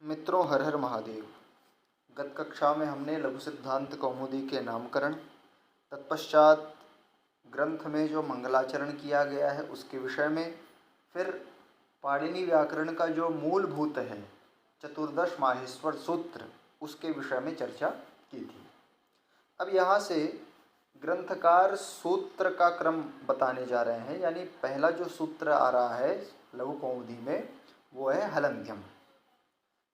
मित्रों, हर हर महादेव। गत कक्षा में हमने लघु सिद्धांत कौमुदी के नामकरण, तत्पश्चात ग्रंथ में जो मंगलाचरण किया गया है उसके विषय में, फिर पाणिनि व्याकरण का जो मूलभूत है चतुर्दश माहेश्वर सूत्र, उसके विषय में चर्चा की थी। अब यहाँ से ग्रंथकार सूत्र का क्रम बताने जा रहे हैं। यानी पहला जो सूत्र आ रहा है लघु कौमुदी में वो है हलन्त्यम।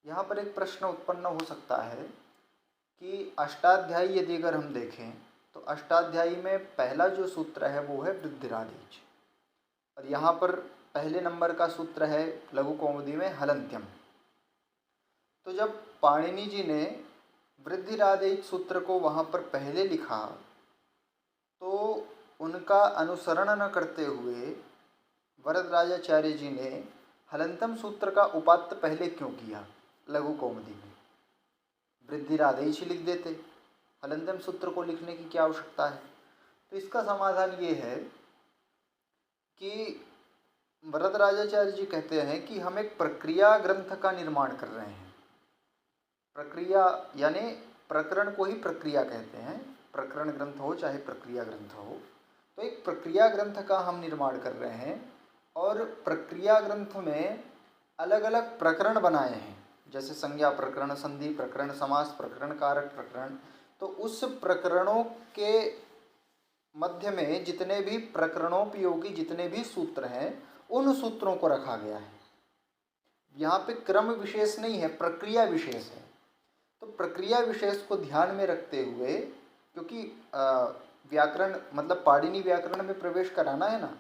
यहाँ पर एक प्रश्न उत्पन्न हो सकता है कि अष्टाध्यायी यदि अगर हम देखें तो अष्टाध्यायी में पहला जो सूत्र है वो है वृद्धिरादेश, और यहाँ पर पहले नंबर का सूत्र है लघु कौमुदी में हलन्त्यम। तो जब पाणिनि जी ने वृद्धिरादेश सूत्र को वहाँ पर पहले लिखा तो उनका अनुसरण न करते हुए वरदराजाचार्य जी ने हलन्त्यम सूत्र का उपात्त पहले क्यों किया? लघु कौमुदी में वृद्धिरादेश ही लिख देते, हलन्त्यम सूत्र को लिखने की क्या आवश्यकता है? तो इसका समाधान ये है कि वरदराजाचार्य जी कहते हैं कि हम एक प्रक्रिया ग्रंथ का निर्माण कर रहे हैं। प्रक्रिया यानी प्रकरण को ही प्रक्रिया कहते हैं। प्रकरण ग्रंथ हो चाहे प्रक्रिया ग्रंथ हो, तो एक प्रक्रिया ग्रंथ का हम निर्माण कर रहे हैं। और प्रक्रिया ग्रंथ में अलग अलग प्रकरण बनाए हैं, जैसे संज्ञा प्रकरण, संधि प्रकरण, समास प्रकरण, कारक प्रकरण। तो उस प्रकरणों के मध्य में जितने भी प्रकरणोपयोगी जितने भी सूत्र हैं उन सूत्रों को रखा गया है। यहाँ पे क्रम विशेष नहीं है, प्रक्रिया विशेष है। तो प्रक्रिया विशेष को ध्यान में रखते हुए, क्योंकि व्याकरण मतलब पाणिनि व्याकरण में प्रवेश कराना है ना,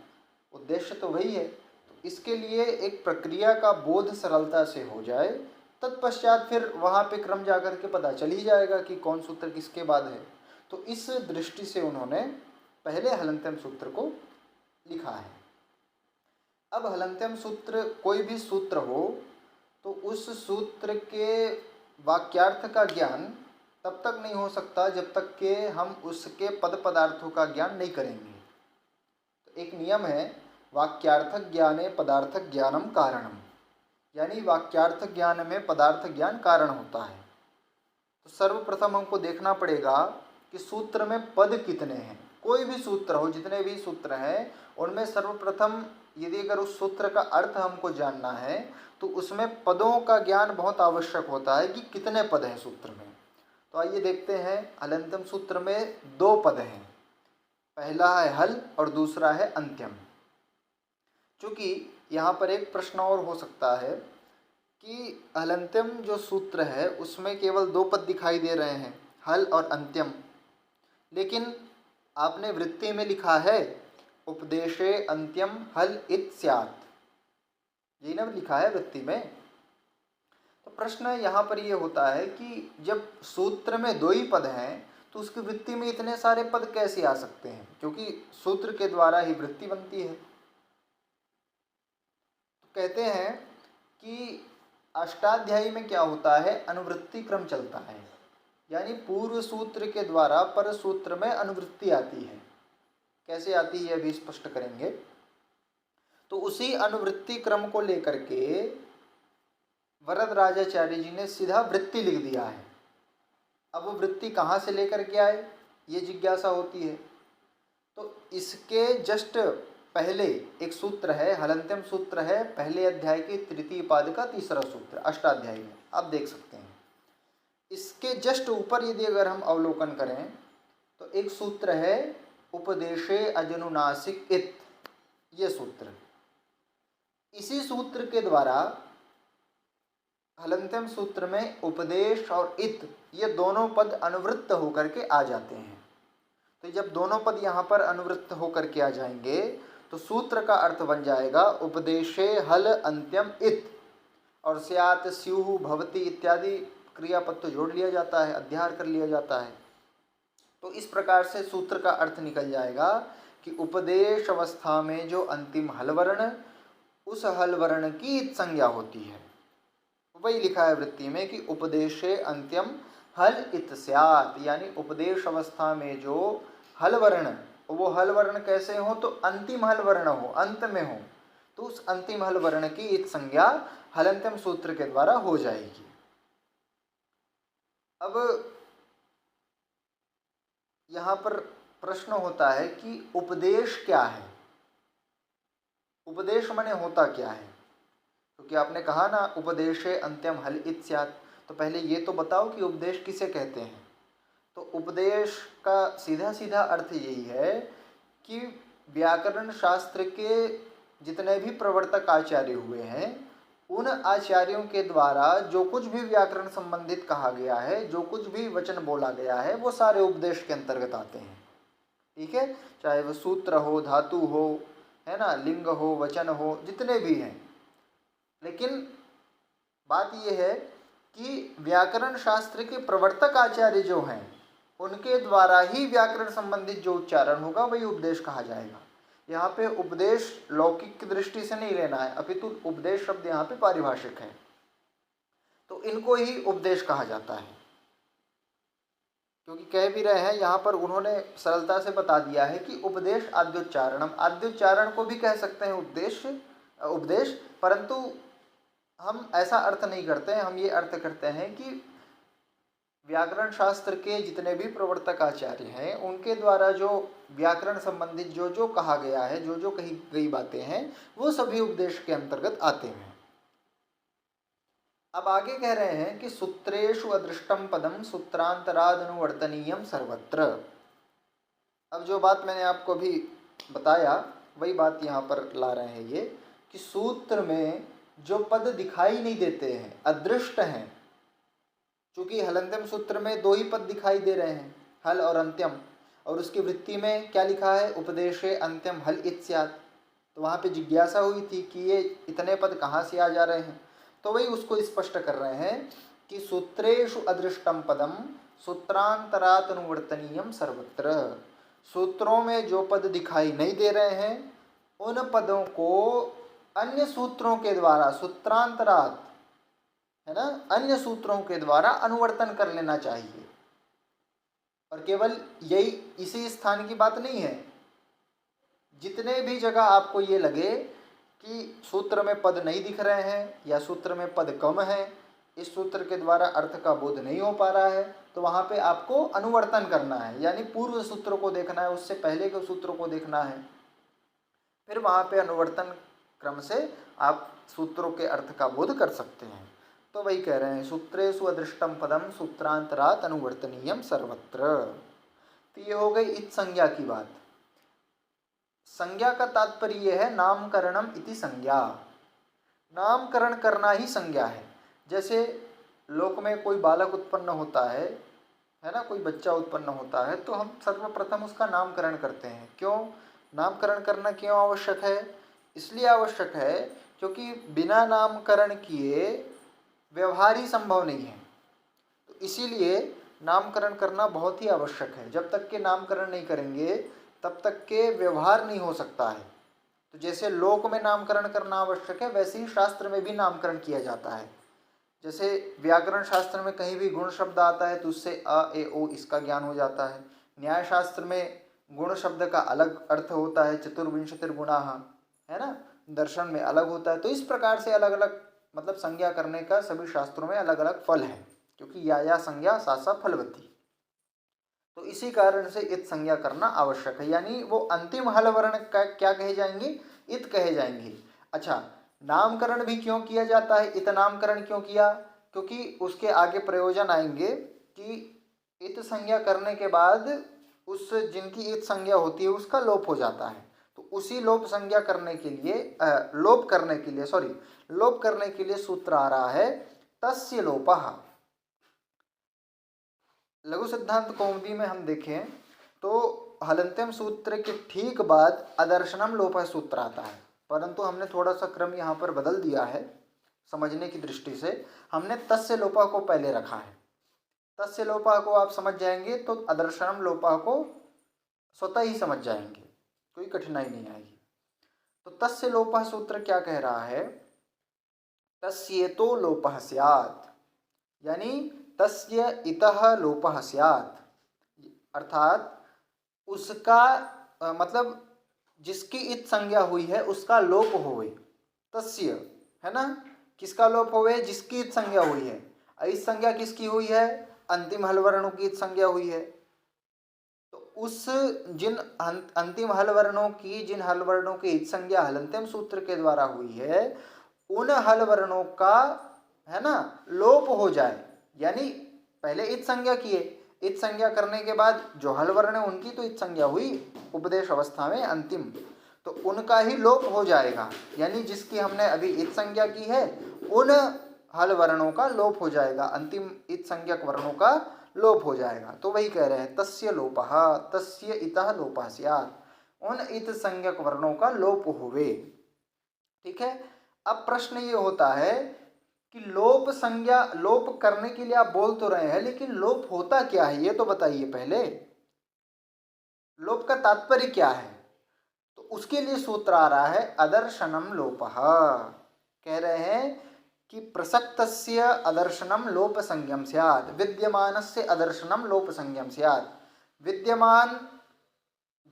उद्देश्य तो वही है। तो इसके लिए एक प्रक्रिया का बोध सरलता से हो जाए, तत्पश्चात फिर वहाँ पे क्रम जाकर के पता चल ही जाएगा कि कौन सूत्र किसके बाद है। तो इस दृष्टि से उन्होंने पहले हलन्त्यम सूत्र को लिखा है। अब हलन्त्यम सूत्र, कोई भी सूत्र हो तो उस सूत्र के वाक्यार्थ का ज्ञान तब तक नहीं हो सकता जब तक कि हम उसके पद पदार्थों का ज्ञान नहीं करेंगे। तो एक नियम है, वाक्यार्थ ज्ञाने पदार्थ ज्ञानम कारणम, यानी वाक्यार्थ ज्ञान में पदार्थ ज्ञान कारण होता है। तो सर्वप्रथम हमको देखना पड़ेगा कि सूत्र में पद कितने हैं। कोई भी सूत्र हो, जितने भी सूत्र हैं उनमें सर्वप्रथम यदि अगर उस सूत्र का अर्थ हमको जानना है तो उसमें पदों का ज्ञान बहुत आवश्यक होता है कि कितने पद हैं सूत्र में। तो आइए देखते हैं, हलन्त्यम सूत्र में 2 पद हैं, पहला है हल और दूसरा है अंत्यम। चूँकि यहाँ पर एक प्रश्न और हो सकता है कि हलन्त्यम जो सूत्र है उसमें केवल 2 पद दिखाई दे रहे हैं, हल और अंत्यम, लेकिन आपने वृत्ति में लिखा है उपदेशे अंत्यम हल इत स्यात्, यही ना लिखा है वृत्ति में। तो प्रश्न यहाँ पर ये होता है कि जब सूत्र में 2 ही पद हैं तो उसकी वृत्ति में इतने सारे पद कैसे आ सकते हैं? क्योंकि सूत्र के द्वारा ही वृत्ति बनती है। तो कहते हैं कि अष्टाध्यायी में क्या होता है, अनुवृत्ति क्रम चलता है, यानी पूर्व सूत्र के द्वारा पर सूत्र में अनुवृत्ति आती है। कैसे आती है अभी स्पष्ट करेंगे। तो उसी अनुवृत्ति क्रम को लेकर के वरदराजाचार्य जी ने सीधा वृत्ति लिख दिया है। अब वो वृत्ति कहाँ से लेकर के आए, ये जिज्ञासा होती है। तो इसके जस्ट पहले एक सूत्र है, हलन्त्यम सूत्र है, पहले अध्याय के तृतीय पाद का तीसरा सूत्र, अष्टाध्यायी में आप देख सकते हैं। इसके जस्ट ऊपर यदि अगर हम अवलोकन करें तो एक सूत्र है उपदेशे अजनुनासिक इत, ये सूत्र। इसी सूत्र के द्वारा हलन्त्यम सूत्र में उपदेश और इत ये दोनों पद अनुवृत्त होकर के आ जाते हैं। तो जब दोनों पद यहाँ पर अनुवृत्त होकर के आ जाएंगे तो सूत्र का अर्थ बन जाएगा उपदेशे हल अंत्यम इत, और स्यात् स्युः भवति इत्यादि क्रियापद तो जोड़ लिया जाता है, अध्यार कर लिया जाता है। तो इस प्रकार से सूत्र का अर्थ निकल जाएगा कि उपदेश अवस्था में जो अंतिम हल वर्ण, उस हल वर्ण की इत संज्ञा होती है। वही लिखा है वृत्ति में कि उपदेशे अंत्यम हल इत स्यात्, यानी उपदेश अवस्था में जो हल वर्ण, वो हल वर्ण कैसे हो, तो अंतिम हल वर्ण हो, अंत में हो। तो उस अंतिम हल वर्ण की इत संज्ञा हलन्त्यम सूत्र के द्वारा हो जाएगी। अब यहाँ पर प्रश्न होता है कि उपदेश क्या है, उपदेश माने होता क्या है। क्योंकि आपने कहा ना उपदेशे अंत्यम हल इत स्यात्, तो पहले ये तो बताओ कि उपदेश किसे कहते हैं। तो उपदेश का सीधा सीधा अर्थ यही है कि व्याकरण शास्त्र के जितने भी प्रवर्तक आचार्य हुए हैं उन आचार्यों के द्वारा जो कुछ भी व्याकरण संबंधित कहा गया है, जो कुछ भी वचन बोला गया है, वो सारे उपदेश के अंतर्गत आते हैं। ठीक है, चाहे वह सूत्र हो, धातु हो, है ना, लिंग हो, वचन हो, जितने भी हैं। लेकिन बात यह है कि व्याकरण शास्त्र के प्रवर्तक आचार्य जो हैं उनके द्वारा ही व्याकरण संबंधित जो उच्चारण होगा वही उपदेश कहा जाएगा। यहाँ पे उपदेश लौकिक की दृष्टि से नहीं लेना है, अपितु उपदेश शब्द यहाँ पे पारिभाषिक है, तो इनको ही उपदेश कहा जाता है। क्योंकि कह भी रहे हैं यहाँ पर, उन्होंने सरलता से बता दिया है कि उपदेश आद्योच्चारणम, आद्योच्चारण को भी कह सकते हैं उपदेश, परंतु हम ऐसा अर्थ नहीं करते हैं। हम ये अर्थ करते हैं कि व्याकरण शास्त्र के जितने भी प्रवर्तक आचार्य हैं उनके द्वारा जो व्याकरण संबंधित जो जो कहा गया है, जो जो कही गई बातें हैं, वो सभी उपदेश के अंतर्गत आते हैं। अब आगे कह रहे हैं कि सूत्रेषु अदृष्टम पदम सूत्रांतरादनुवर्तनीयम सर्वत्र। अब जो बात मैंने आपको अभी बताया वही बात यहाँ पर ला रहे हैं ये, कि सूत्र में जो पद दिखाई नहीं देते हैं, अदृष्ट हैं। चूंकि हलंत्यम सूत्र में दो ही पद दिखाई दे रहे हैं, हल और अंत्यम, और उसकी वृत्ति में क्या लिखा है, उपदेशे अंत्यम हल इत स्यात्। तो वहाँ पे जिज्ञासा हुई थी कि ये इतने पद कहाँ से आ जा रहे हैं, तो वही उसको स्पष्ट कर रहे हैं कि सूत्रेषु अदृष्टम पदम सूत्रांतरात् अनुवर्तनीयम सर्वत्र। सूत्रों में जो पद दिखाई नहीं दे रहे हैं उन पदों को अन्य सूत्रों के द्वारा, सूत्रांतरात् है ना, अन्य सूत्रों के द्वारा अनुवर्तन कर लेना चाहिए। और केवल यही इसी स्थान की बात नहीं है, जितने भी जगह आपको ये लगे कि सूत्र में पद नहीं दिख रहे हैं या सूत्र में पद कम है, इस सूत्र के द्वारा अर्थ का बोध नहीं हो पा रहा है, तो वहाँ पे आपको अनुवर्तन करना है, यानी पूर्व सूत्र को देखना है, उससे पहले के सूत्र को देखना है, फिर वहाँ पे अनुवर्तन क्रम से आप सूत्रों के अर्थ का बोध कर सकते हैं। तो वही कह रहे हैं, सूत्रेषु अदृष्टम पदम सूत्रांतरात् अनुवर्तनीयम सर्वत्र। तो ये हो गई इत संज्ञा की बात। संज्ञा का तात्पर्य यह है नामकरणम इति संज्ञा, नामकरण करना ही संज्ञा है। जैसे लोक में कोई बालक उत्पन्न होता है ना, कोई बच्चा उत्पन्न होता है, तो हम सर्वप्रथम उसका नामकरण करते हैं। क्यों नामकरण करना क्यों आवश्यक है? इसलिए आवश्यक है क्योंकि बिना नामकरण किए व्यवहार ही संभव नहीं है। तो इसीलिए नामकरण करना बहुत ही आवश्यक है। जब तक के नामकरण नहीं करेंगे तब तक के व्यवहार नहीं हो सकता है। तो जैसे लोक में नामकरण करना आवश्यक है, वैसे ही शास्त्र में भी नामकरण किया जाता है। जैसे व्याकरण शास्त्र में कहीं भी गुण शब्द आता है तो उससे अ ए ओ इसका ज्ञान हो जाता है। न्याय शास्त्र में गुण शब्द का अलग अर्थ होता है, चतुर्विंशतिर्गुणाः, है ना, दर्शन में अलग होता है। तो इस प्रकार से अलग अलग मतलब संज्ञा करने का सभी शास्त्रों में अलग अलग फल है, क्योंकि या संज्ञा सा सा फलवती। तो इसी कारण से इत संज्ञा करना आवश्यक है, यानी वो अंतिम हल वर्ण का क्या कहे जाएंगे, इत कहे जाएंगे। अच्छा, नामकरण भी क्यों किया जाता है, इत नामकरण क्यों किया? क्योंकि उसके आगे प्रयोजन आएंगे कि इत संज्ञा करने के बाद उस जिनकी इत संज्ञा होती है उसका लोप हो जाता है। तो उसी लोप संज्ञा करने के लिए लोप करने के लिए सूत्र आ रहा है तस्य लोपः। लघु सिद्धांत कौमुदी में हम देखें तो हलंत्यम सूत्र के ठीक बाद अदर्शनम लोपः सूत्र आता है, परंतु हमने थोड़ा सा क्रम यहाँ पर बदल दिया है समझने की दृष्टि से। हमने तस्य लोपः को पहले रखा है। तस्य लोपः को आप समझ जाएंगे तो अदर्शनम लोपः को स्वतः ही समझ जाएंगे, कोई कठिनाई नहीं आएगी। तो तस्य लोपः सूत्र क्या कह रहा है, तस्येतो लोपः स्यात्, यानी तस्य इतः लोपः स्यात्, अर्थात उसका मतलब जिसकी इत संज्ञा हुई है उसका लोप होवे। तस्य है ना, किसका लोप होवे, जिसकी इत संज्ञा हुई है। इस संज्ञा किसकी हुई है, अंतिम हल वर्णों की इत संज्ञा हुई है। तो उस जिन अंतिम हल वर्णों की जिन हल वर्णों की इत संज्ञा हलंत्यम सूत्र के द्वारा हुई है, उन हल वर्णों का, है ना, लोप हो जाए। यानी पहले इत संज्ञा किए, इत संज्ञा करने के बाद जो हल वर्ण है उनकी तो इत संज्ञा हुई उपदेश अवस्था में अंतिम, तो उनका ही लोप हो जाएगा। यानी जिसकी हमने अभी इत संज्ञा की है उन हल वर्णों का लोप हो जाएगा, अंतिम इत संज्ञक वर्णों का लोप हो जाएगा। तो वही कह रहे हैं तस्य लोपः, तस्य इतः लोपः स्यात्, उन इत संज्ञक वर्णों का लोप हुए। ठीक है। अब प्रश्न ये होता है कि लोप संज्ञा, लोप करने के लिए आप बोल तो रहे हैं, लेकिन लोप होता क्या है ये तो बताइए पहले, लोप का तात्पर्य क्या है। तो उसके लिए सूत्र आ रहा है अदर्शनम लोपः। कह रहे हैं कि प्रसक्तस्य अदर्शनम लोप संज्ञम स्यात्, विद्यमानस्य अदर्शनम लोप संज्ञम स्यात्। विद्यमान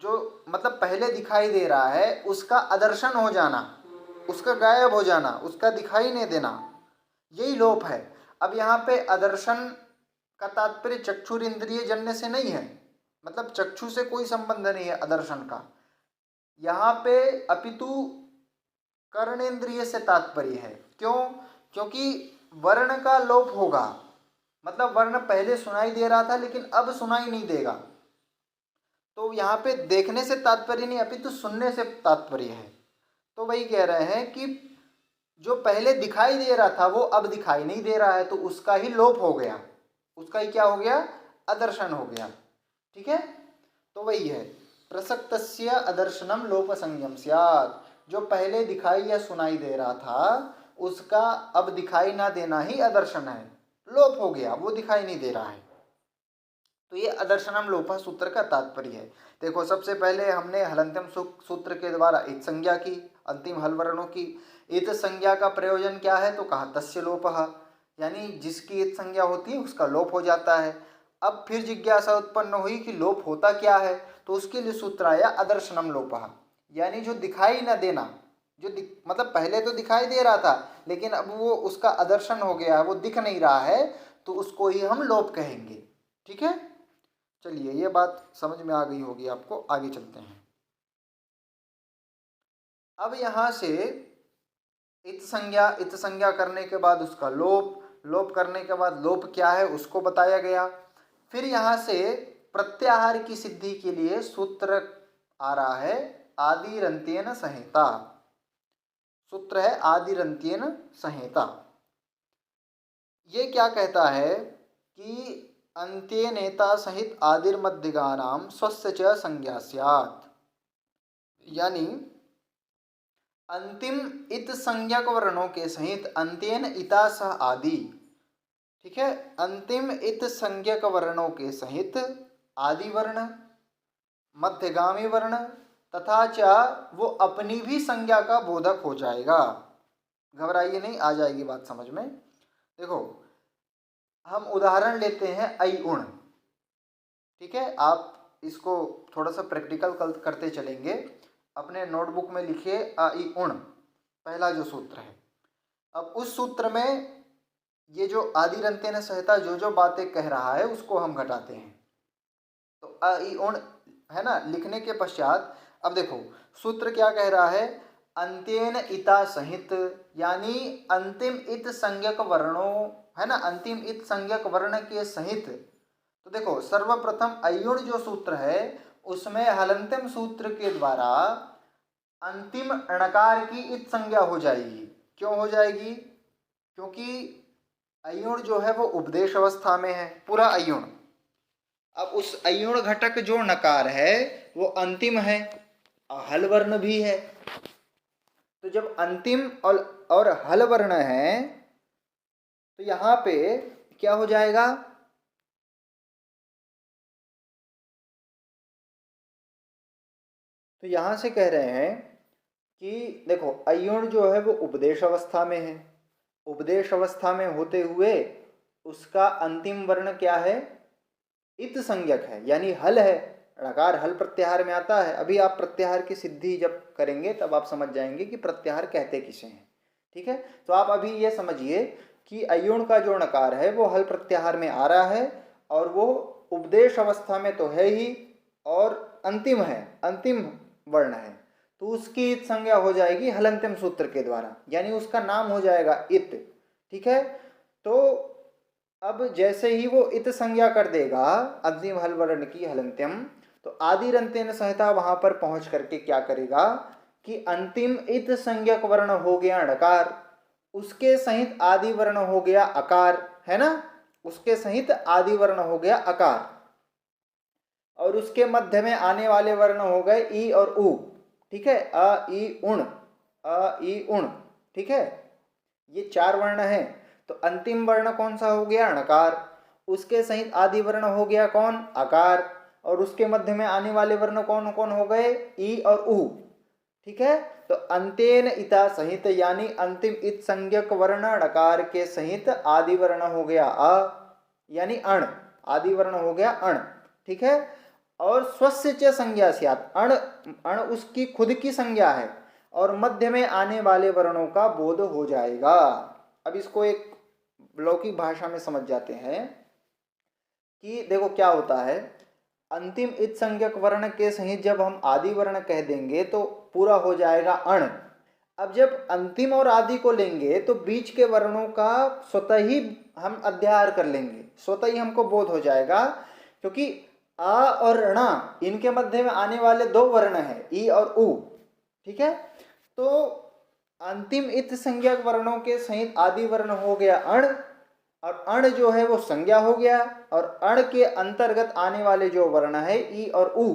जो मतलब पहले दिखाई दे रहा है उसका अदर्शन हो जाना, उसका गायब हो जाना, उसका दिखाई नहीं देना, यही लोप है। अब यहाँ पे अदर्शन का तात्पर्य चक्षुर इंद्रिय जन्य से नहीं है, मतलब चक्षु से कोई संबंध नहीं है अदर्शन का यहाँ पे, अपितु कर्णेंद्रिय से तात्पर्य है। क्यों? क्योंकि वर्ण का लोप होगा, मतलब वर्ण पहले सुनाई दे रहा था लेकिन अब सुनाई नहीं देगा। तो यहाँ पे देखने से तात्पर्य नहीं अपितु सुनने से तात्पर्य है। तो वही कह रहे हैं कि जो पहले दिखाई दे रहा था वो अब दिखाई नहीं दे रहा है, तो उसका ही लोप हो गया, उसका ही क्या हो गया, अदर्शन हो गया। ठीक है। तो वही है प्रसक्तस्य अदर्शनम लोप संज्ञम स्यात्, जो पहले दिखाई या सुनाई दे रहा था उसका अब दिखाई ना देना ही अदर्शन है, लोप हो गया, वो दिखाई नहीं दे रहा है। तो ये अदर्शनम लोपः सूत्र का तात्पर्य है। देखो सबसे पहले हमने हलंत्यम सूत्र के द्वारा इत संज्ञा की, अंतिम हल वर्णों की। इत संज्ञा का प्रयोजन क्या है, तो कहा तस्य लोपः, यानी जिसकी इत संज्ञा होती है उसका लोप हो जाता है। अब फिर जिज्ञासा उत्पन्न हुई कि लोप होता क्या है, तो उसके लिए सूत्र आया अदर्शनम लोपः, यानी जो दिखाई न देना, जो मतलब पहले तो दिखाई दे रहा था लेकिन अब वो उसका अदर्शन हो गया है, वो दिख नहीं रहा है, तो उसको ही हम लोप कहेंगे। ठीक है। चलिए ये बात समझ में आ गई होगी आपको, आगे चलते हैं। अब यहाँ से इत संज्ञा करने के बाद उसका लोप, लोप करने के बाद लोप क्या है उसको बताया गया। फिर यहाँ से प्रत्याहार की सिद्धि के लिए सूत्र आ रहा है आदिरंत्येन संहिता। सूत्र है आदिरंत्येन संहिता। ये क्या कहता है कि अंत्येनेता सहित आदिर्मध्यगानाम स्वस्य च संज्ञा स्यात्, यानी अंतिम इत संज्ञक वर्णों के सहित अंत्येन इता सह आदि। ठीक है। अंतिम इत संज्ञक वर्णों के सहित आदि वर्ण, मध्यगामी वर्ण तथा च वो अपनी भी संज्ञा का बोधक हो जाएगा। घबराइए नहीं, आ जाएगी बात समझ में। देखो हम उदाहरण लेते हैं ऐ उण। ठीक है। आप इसको थोड़ा सा प्रैक्टिकल करते चलेंगे। अपने नोटबुक में लिखिए अ इ उण, पहला जो सूत्र है। अब उस सूत्र में ये जो आदिरंत्येन संहिता जो जो बातें कह रहा है उसको हम घटाते हैं। तो अ इ उण है ना, लिखने के पश्चात अब देखो सूत्र क्या कह रहा है, अंत्येन इता सहित, यानी अंतिम इत संज्ञक वर्णों, है ना, अंतिम इत संज्ञक वर्ण के सहित। तो देखो सर्वप्रथम अयुण जो सूत्र है उसमें हलंत्यम सूत्र के द्वारा अंतिम णकार की इत संज्ञा हो जाएगी। क्यों हो जाएगी? क्योंकि अयुण जो है वो उपदेश अवस्था में है, पूरा अयुण। अब उस अयुण घटक जो नकार है वो अंतिम है, हल वर्ण भी है। तो जब अंतिम और हल वर्ण है तो यहाँ पे क्या हो जाएगा, तो यहाँ से कह रहे हैं कि देखो अयुण जो है वो उपदेश अवस्था में है, उपदेश अवस्था में होते हुए उसका अंतिम वर्ण क्या है, इत संज्ञक है, यानी हल है। णकार हल प्रत्याहार में आता है। अभी आप प्रत्याहार की सिद्धि जब करेंगे तब आप समझ जाएंगे कि प्रत्याहार कहते किसे हैं। ठीक है। तो आप अभी ये समझिए कि अयुण का जो णकार है वो हल प्रत्याहार में आ रहा है और वो उपदेश अवस्था में तो है ही और अंतिम है, अंतिम वर्ण है, तो उसकी इत संज्ञा हो जाएगी हलंत्यम सूत्र के द्वारा, यानी उसका नाम हो जाएगा इत। ठीक है, तो अब जैसे ही वो इत संज्ञा कर देगा अंतिम हल वर्ण की हलंत्यम, तो आदिरंत्यन संहिता वहां पर पहुंच करके क्या करेगा कि अंतिम इत संज्ञक वर्ण हो गया णकार, उसके सहित आदि वर्ण हो गया अकार, है ना, उसके सहित आदि वर्ण हो गया अकार, और उसके मध्य में आने वाले वर्ण हो गए ई और उ। ठीक है, अ ई उण, अ ई उण। ठीक है, ये 4 वर्ण हैं। तो अंतिम वर्ण कौन सा हो गया णकार, उसके सहित आदि वर्ण हो गया कौन अकार, और उसके मध्य में आने वाले वर्ण कौन कौन हो गए ई और उ। ठीक है, तो अंतेन इता सहित यानी अंतिम इत संज्ञक वर्ण णकार के सहित आदि वर्ण हो गया अ, यानी अण, आदि वर्ण हो गया अण। ठीक है, और स्वस्य च संज्ञा स्यात्, अण अण उसकी खुद की संज्ञा है और मध्य में आने वाले वर्णों का बोध हो जाएगा। अब इसको एक लौकिक भाषा में समझ जाते हैं कि देखो क्या होता है, अंतिम इत संज्ञक वर्ण के सहित जब हम आदि वर्ण कह देंगे तो पूरा हो जाएगा अण। अब जब अंतिम और आदि को लेंगे तो बीच के वर्णों का स्वतः ही हम अध्याहार कर लेंगे, स्वतः ही हमको बोध हो जाएगा, क्योंकि आ और ण इनके मध्य में आने वाले 2 वर्ण हैं ई और उ। ठीक है, तो अंतिम इत संज्ञक वर्णों के सहित आदि वर्ण हो गया अण, और अण जो है वो संज्ञा हो गया, और अण के अंतर्गत आने वाले जो वर्ण है ई और उ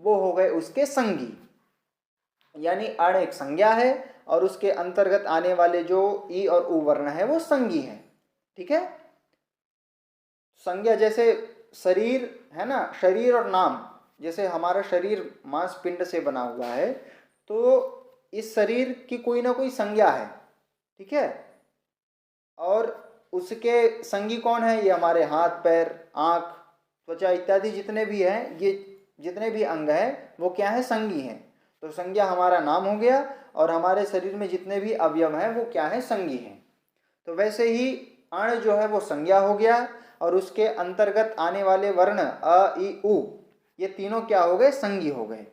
वो हो गए उसके संगी, यानी अण एक संज्ञा है और उसके अंतर्गत आने वाले जो ई और उ वर्ण है वो संगी है। ठीक है, संज्ञा जैसे शरीर है ना, शरीर और नाम, जैसे हमारा शरीर मांस पिंड से बना हुआ है, तो इस शरीर की कोई ना कोई संज्ञा है। ठीक है, और उसके संगी कौन है, ये हमारे हाथ पैर आँख त्वचा इत्यादि जितने भी हैं, ये जितने भी अंग हैं वो क्या है संगी हैं। तो संज्ञा हमारा नाम हो गया और हमारे शरीर में जितने भी अवयव हैं वो क्या है संगी हैं। तो वैसे ही अण जो है वो संज्ञा हो गया और उसके अंतर्गत आने वाले वर्ण अ ई उ ये तीनों क्या हो गए संगी हो गए।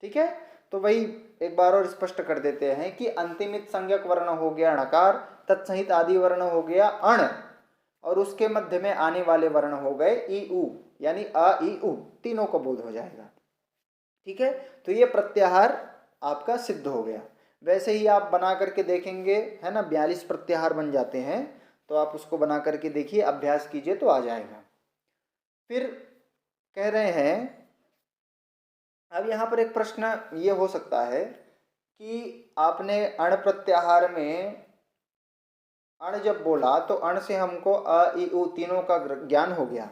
ठीक है, तो वही एक बार और स्पष्ट कर देते हैं कि अंतिमित संज्ञक वर्ण हो गया णकार, तत्सहित आदि वर्ण हो गया अण, और उसके मध्य में आने वाले वर्ण हो गए ई उ, यानी अ ई उ, तीनों को बोध हो जाएगा। ठीक है, तो ये प्रत्याहार आपका सिद्ध हो गया। वैसे ही आप बना करके देखेंगे, है ना, 42 प्रत्याहार बन जाते हैं, तो आप उसको बना करके देखिए, अभ्यास कीजिए तो आ जाएगा। फिर कह रहे हैं, अब यहाँ पर एक प्रश्न ये हो सकता है कि आपने अण प्रत्याहार में अण जब बोला तो अण से हमको अ ई उ तीनों का ज्ञान हो गया।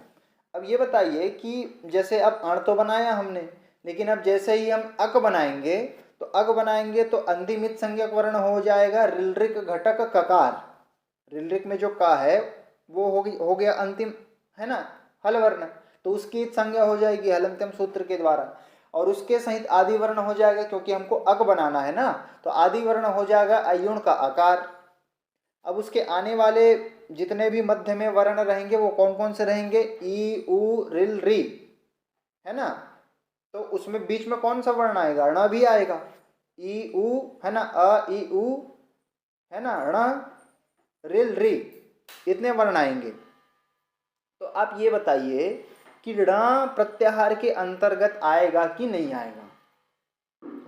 अब ये बताइए कि जैसे अब अण तो बनाया हमने, लेकिन अब जैसे ही हम अक बनाएंगे तो अक बनाएंगे तो अंतिमित संज्ञक वर्ण हो जाएगा ऋलृक घटक ककार। ऋलृक में जो का है वो हो गया अंतिम, है ना, हल वर्ण, तो उसकी संज्ञा हो जाएगी हलंत्यम सूत्र के द्वारा, और उसके सहित आदि वर्ण हो जाएगा, क्योंकि हमको अक बनाना है ना, तो आदि वर्ण हो जाएगा अयुण का आकार। अब उसके आने वाले जितने भी मध्य में वर्ण रहेंगे वो कौन कौन से रहेंगे, ई उ रिल री, है ना, तो उसमें बीच में कौन सा वर्ण आएगा, ण भी आएगा, ई उ, है ना, अ ई उ, है ना, ण रिल री, इतने वर्ण आएंगे। तो आप ये बताइए कि ण प्रत्याहार के अंतर्गत आएगा कि नहीं आएगा।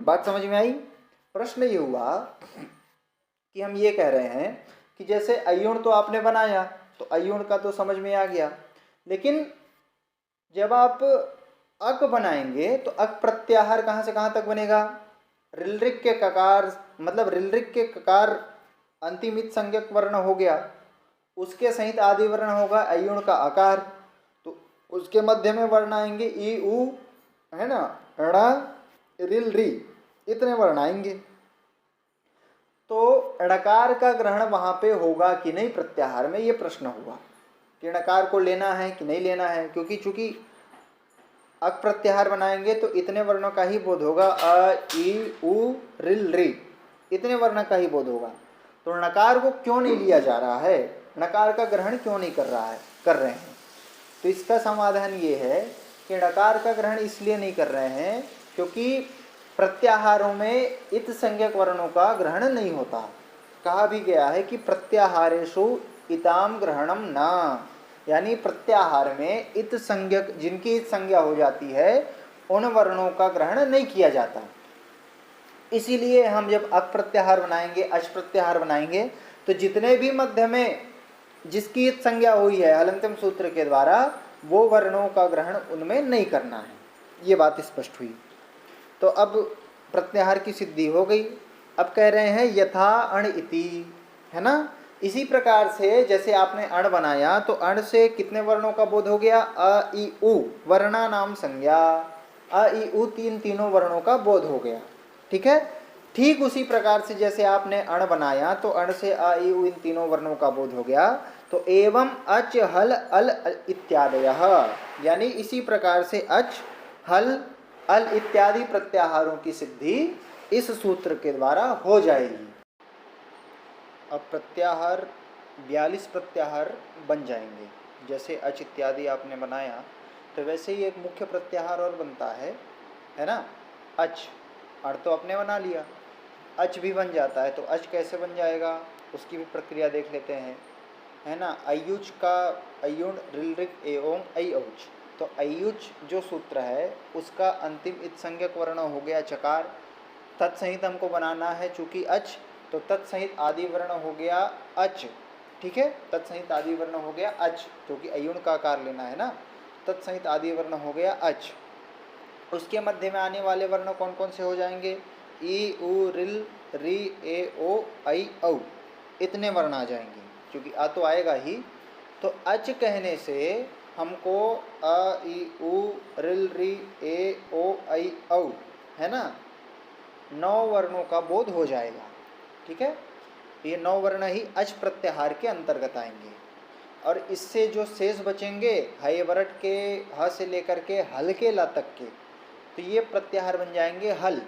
बात समझ में आई। प्रश्न ये हुआ कि हम ये कह रहे हैं कि जैसे अयुण तो आपने बनाया तो अयुण का तो समझ में आ गया, लेकिन जब आप अक बनाएंगे तो अक प्रत्याहार कहाँ से कहाँ तक बनेगा, ऋलृक के ककार, मतलब ऋलृक के ककार अंतिमित संज्ञक वर्ण हो गया, उसके सहित आदि वर्ण होगा अयुण का आकार, तो उसके मध्य में वर्ण आएंगे ई उ, है ना, ण रिल री, इतने वर्ण आएंगे। तो णकार का ग्रहण वहां पे होगा कि नहीं प्रत्याहार में, ये प्रश्न हुआ कि णकार को लेना है कि नहीं लेना है, क्योंकि चूंकि अक प्रत्याहार बनाएंगे तो इतने वर्णों का ही बोध होगा, अ ई उ रिल री, इतने वर्ण का ही बोध होगा। तो णकार को क्यों नहीं लिया जा रहा है, णकार का ग्रहण क्यों नहीं कर रहे हैं। तो इसका समाधान ये है कि णकार का ग्रहण इसलिए नहीं कर रहे हैं क्योंकि प्रत्याहारों में इत संज्ञक वर्णों का ग्रहण नहीं होता। कहा भी गया है कि प्रत्याहारेषु इताम ग्रहणम न, यानी प्रत्याहार में इत संज्ञक जिनकी इत संज्ञा हो जाती है उन वर्णों का ग्रहण नहीं किया जाता। इसीलिए हम जब अक प्रत्याहार बनाएंगे, अच प्रत्याहार बनाएंगे, तो जितने भी मध्य में जिसकी इत संज्ञा हुई है हलंत्यम सूत्र के द्वारा वो वर्णों का ग्रहण उनमें नहीं करना है। ये बात स्पष्ट हुई। तो अब प्रत्याहार की सिद्धि हो गई। अब कह रहे हैं यथा अण इति, है ना। इसी प्रकार से जैसे आपने अण बनाया तो अण से कितने वर्णों का बोध हो गया, अ इ उ वर्णा नाम संज्ञा, अ इ उ तीनों वर्णों का बोध हो गया। ठीक है। ठीक उसी प्रकार से जैसे आपने अण बनाया तो अण से अ इ उ इन तीनों वर्णों का बोध हो गया। तो एवं अच हल अल इत्यादयः, यानी इसी प्रकार से अच हल अल इत्यादि प्रत्याहारों की सिद्धि इस सूत्र के द्वारा हो जाएगी। अब प्रत्याहार 42 प्रत्याहार बन जाएंगे। जैसे अच इत्यादि आपने बनाया तो वैसे ही एक मुख्य प्रत्याहार और बनता है ना। अच, अण तो आपने बना लिया, अच भी बन जाता है। तो अच कैसे बन जाएगा उसकी भी प्रक्रिया देख लेते हैं, है ना। अयुच का अयुण ऋलृक एओं ऐ औच, तो अयुच जो सूत्र है उसका अंतिम इत संज्ञक वर्ण हो गया चकार। तत्सहित हमको बनाना है चूंकि अच, तो तत्सहित आदि वर्ण हो गया अच। ठीक है, तत्सहित आदि वर्ण हो गया अच, क्योंकि अयुण का आकार लेना है ना। तत्सहित आदि वर्ण हो गया अच। उसके मध्य में आने वाले वर्ण कौन कौन से हो जाएंगे, ई उ रिल री ए ओ ऐ औ, इतने वर्ण आ जाएंगे। क्योंकि आ तो आएगा ही। तो अच कहने से हमको अ इ उ रिल री ए ओ ऐ औ, है ना, 9 वर्णों का बोध हो जाएगा। ठीक है, ये 9 वर्ण ही अच प्रत्याहार के अंतर्गत आएंगे। और इससे जो शेष बचेंगे हय वरट के ह से लेकर के हल के ला तक के, तो ये प्रत्याहार बन जाएंगे हल।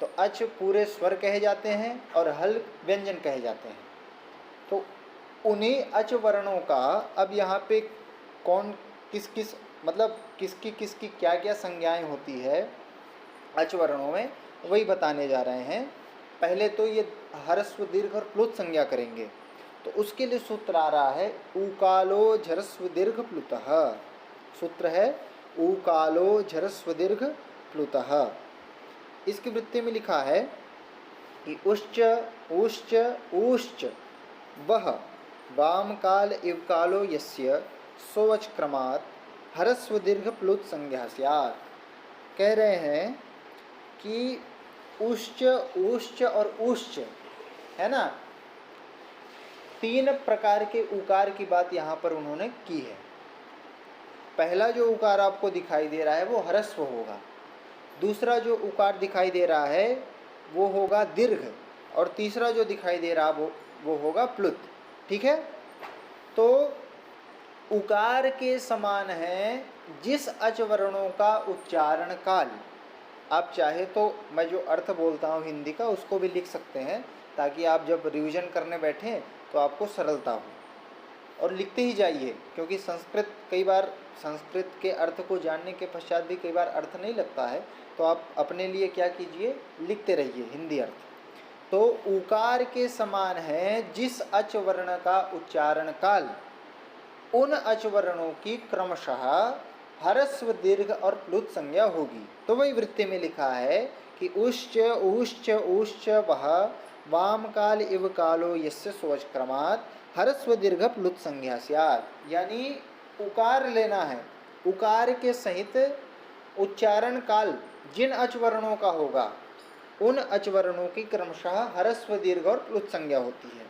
तो अच पूरे स्वर कहे जाते हैं और हल व्यंजन कहे जाते हैं। तो उन्हीं अच वर्णों का अब यहाँ पे कौन किस किस मतलब किसकी क्या क्या संज्ञाएं होती है अच वर्णों में, वही बताने जा रहे हैं। पहले तो ये ह्रस्व दीर्घ और प्लुत संज्ञा करेंगे। तो उसके लिए सूत्र आ रहा है उकालो झरस्व दीर्घ प्लुतः। सूत्र है उकालो झरस्व दीर्घ प्लुतः। इसकी वृत्ति में लिखा है कि उश्च उश्च ऊश्च वह वाम काल इव कालो यस्य सोवच क्रमात् ह्रस्व दीर्घ प्लुत संज्ञा स्यात्। कह रहे हैं कि उश्च ऊश्च और ऊश्च, है ना, 3 प्रकार के उकार की बात यहाँ पर उन्होंने की है। पहला जो उकार आपको दिखाई दे रहा है वो ह्रस्व होगा। दूसरा जो उकार दिखाई दे रहा है वो होगा दीर्घ, और तीसरा जो दिखाई दे रहा वो होगा प्लुत। ठीक है। तो उकार के समान है जिस अच वर्णों का उच्चारण काल, आप चाहे तो मैं जो अर्थ बोलता हूँ हिंदी का उसको भी लिख सकते हैं, ताकि आप जब रिवीजन करने बैठें तो आपको सरलता हो। और लिखते ही जाइए, क्योंकि कई बार संस्कृत के अर्थ को जानने के पश्चात भी कई बार अर्थ नहीं लगता है, तो आप अपने लिए क्या कीजिए, लिखते रहिए हिंदी अर्थ। तो उकार के समान है जिस अच वर्ण का उच्चारण काल उन अच वर्णों की क्रमशः ह्रस्व दीर्घ और प्लुत संज्ञा होगी। तो वही वृत्ति में लिखा है कि उश्च ऊश्च ऊश्च वह वाम काल इव कालो यस्य सोच क्रमात् ह्रस्व दीर्घ प्लुत संज्ञा स्यात्। यानी उकार लेना है, उकार के सहित उच्चारण काल जिन अच वर्णों का होगा उन अच वर्णों की क्रमशः ह्रस्व दीर्घ और प्लुत संज्ञा होती है।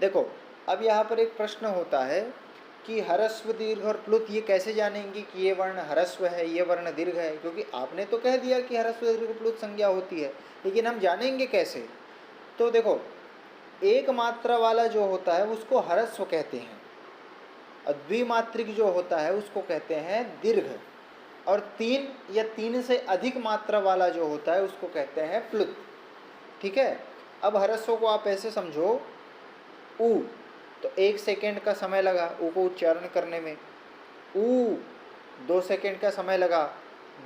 देखो, अब यहाँ पर एक प्रश्न होता है कि ह्रस्व दीर्घ और प्लुत ये कैसे जानेंगे कि ये वर्ण ह्रस्व है ये वर्ण दीर्घ है, क्योंकि आपने तो कह दिया कि ह्रस्व दीर्घ प्लुत संज्ञा होती है, लेकिन हम जानेंगे कैसे। तो देखो, एक मात्रा वाला जो होता है उसको ह्रस्व कहते हैं, और द्विमात्रिक जो होता है उसको कहते हैं दीर्घ, और 3 या 3 से अधिक मात्रा वाला जो होता है उसको कहते हैं प्लुत। ठीक है। अब ह्रस्व को आप ऐसे समझो, उ तो 1 सेकेंड का समय लगा उ को उच्चारण करने में, ऊ 2 सेकंड का समय लगा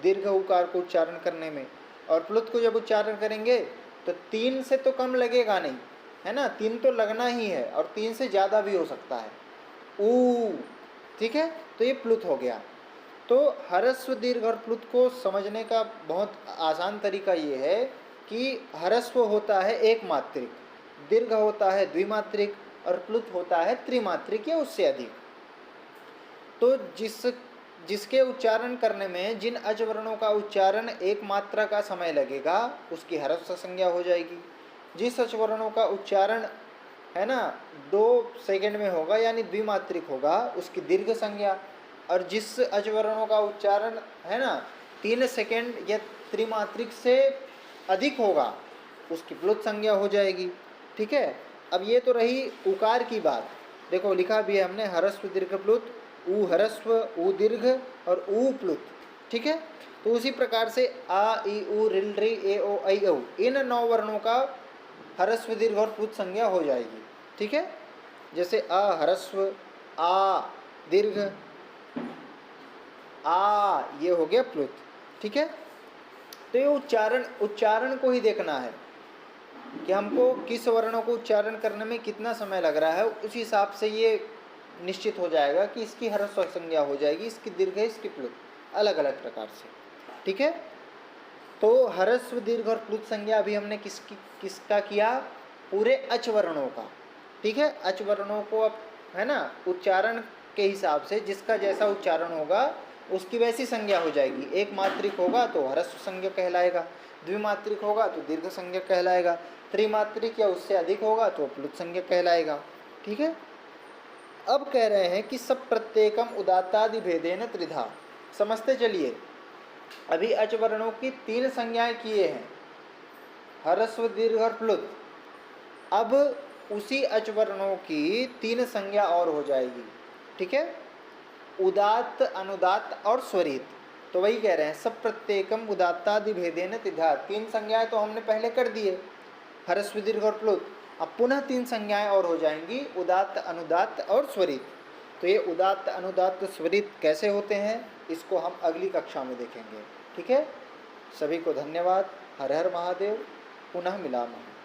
दीर्घ उकार को उच्चारण करने में, और प्लुत को जब उच्चारण करेंगे तो 3 से तो कम लगेगा नहीं, है ना, 3 तो लगना ही है, और 3 से ज़्यादा भी हो सकता है, ऊ। ठीक है, तो ये प्लुत हो गया। तो ह्रस्व दीर्घ और प्लुत को समझने का बहुत आसान तरीका ये है कि ह्रस्व होता है एक मात्रिक, दीर्घ होता है द्विमात्रिक, और प्लुत होता है त्रिमात्रिक या उससे अधिक। तो जिसके उच्चारण करने में जिन अजवर्णों का उच्चारण एक मात्रा का समय लगेगा उसकी ह्रस्व संज्ञा हो जाएगी। जिस अजवर्णों का उच्चारण, है ना, 2 सेकंड में होगा यानी द्विमात्रिक होगा, उसकी दीर्घ संज्ञा। और जिस अजवर्णों का उच्चारण, है ना, 3 सेकंड या त्रिमात्रिक से अधिक होगा उसकी प्लुत संज्ञा हो जाएगी। ठीक है, अब ये तो रही उकार की बात। देखो लिखा भी है हमने ह्रस्व दीर्घ प्लुत, ऊ ह्रस्व, ऊ दीर्घ और ऊ प्लुत। ठीक है, तो उसी प्रकार से आ ई उ रिल री ए ओ ऐ औ इन 9 वर्णों का ह्रस्व दीर्घ और प्लुत संज्ञा हो जाएगी। ठीक है, जैसे अ ह्रस्व, आ दीर्घ, आ ये हो गया प्लुत। ठीक है, तो ये उच्चारण को ही देखना है कि हमको किस वर्णों को उच्चारण करने में कितना समय लग रहा है, उस हिसाब से ये निश्चित हो जाएगा कि इसकी ह्रस्व संज्ञा हो जाएगी, इसकी दीर्घ, इसकी प्लुत, अलग अलग प्रकार से। ठीक है, तो ह्रस्व दीर्घ और प्लुत संज्ञा अभी हमने किसका किया, पूरे अच वर्णों का। ठीक है, अच वर्णों को अब, है ना, उच्चारण के हिसाब से जिसका जैसा उच्चारण होगा उसकी वैसी संज्ञा हो जाएगी। एक मात्रिक होगा तो ह्रस्व संज्ञा कहलाएगा, द्विमात्रिक होगा तो दीर्घ संज्ञा कहलाएगा, त्रिमात्रिक या उससे अधिक होगा तो प्लुत संज्ञा कहलाएगा। ठीक है, अब कह रहे हैं कि सब प्रत्येकम उदात्तादि भेदेन त्रिधा। समझते चलिए, अभी अच वर्णों की 3 संज्ञाएं किए हैं, ह्रस्व दीर्घ और प्लुत। अब उसी अच वर्णों की 3 संज्ञा और हो जाएगी। ठीक है, उदात्त, अनुदात्त और स्वरित। तो वही कह रहे हैं सब प्रत्येकम उदात्तादि भेदेन त्रिधा। 3 संज्ञाएं तो हमने पहले कर दिए, ह्रस्व दीर्घ और प्लुत। अब पुनः 3 संज्ञाएं और हो जाएंगी, उदात्त, अनुदात्त और स्वरित। तो ये उदात्त, अनुदात्त, स्वरित कैसे होते हैं इसको हम अगली कक्षा में देखेंगे। ठीक है, सभी को धन्यवाद। हर हर महादेव। पुनः मिलामः।